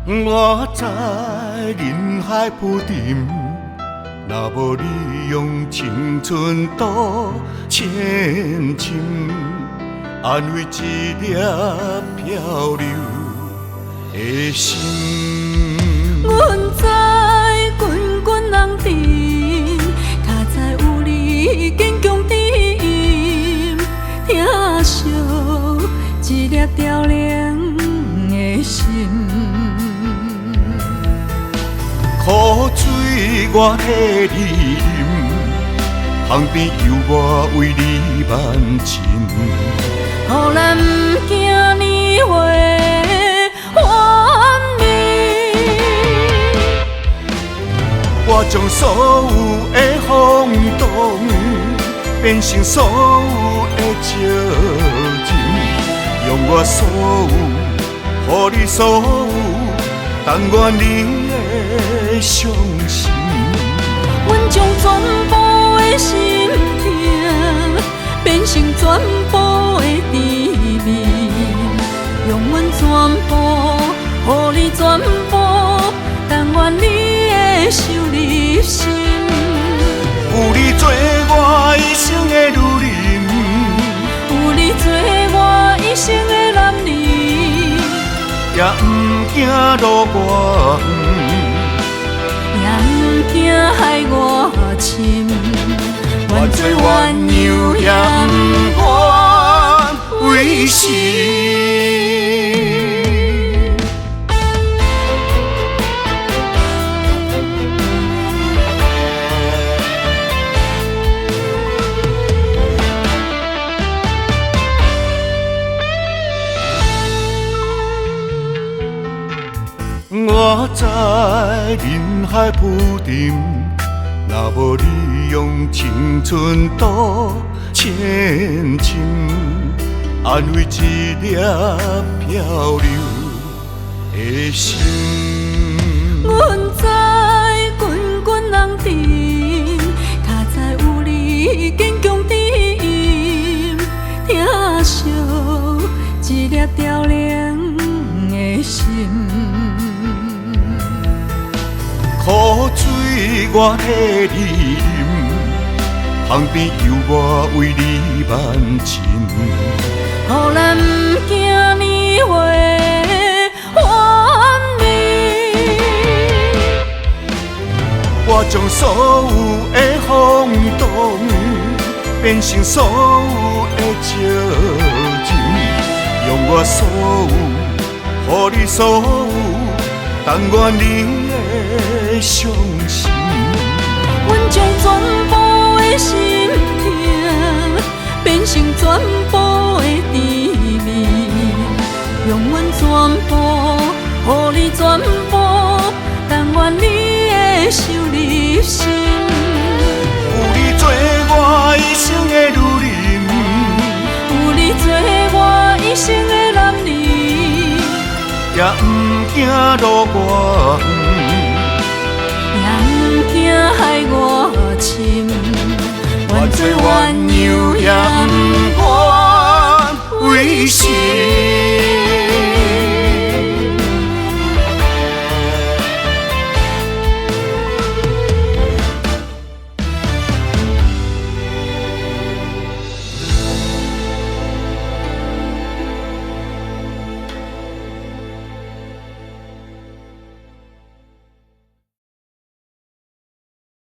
我知人海浮沉，若无你用青春赌千金，安慰一粒漂流的心。阮知滚滚人沉，较知有你坚强伫因，疼惜一粒凋零的心。苦水我替你饮，旁边有我为你万千。予咱不惊年华幻灭，我将所有的风动变成所有的情人，用我所有，予你所有，但愿你会相信。阮将全部的心痛变成全部的甜蜜，用阮全部，予你全部，但愿你会受入心。有你做我一生的女人，有你做我一生的男儿，也不惊路远，也不惊海我深。我做鸳鸯也不愿为谁。我知人海浮沉，若无你用青春赌千金，安慰一粒漂流的心。阮知滚滚人沉，较知有你坚强伫因，疼惜一粒凋零的心。苦水我替你饮，旁边有我为你万千。予咱不惊年华幻灭，我将所有的风动变成所有的情人，用我所有，予你所有，但愿你会相信。阮将全部的心痛变成全部的甜蜜，用阮全部，予你全部，但愿你会受入心。有你做我一生的女人，有你做我一生的男儿，也不惊路远，也不惊海我深。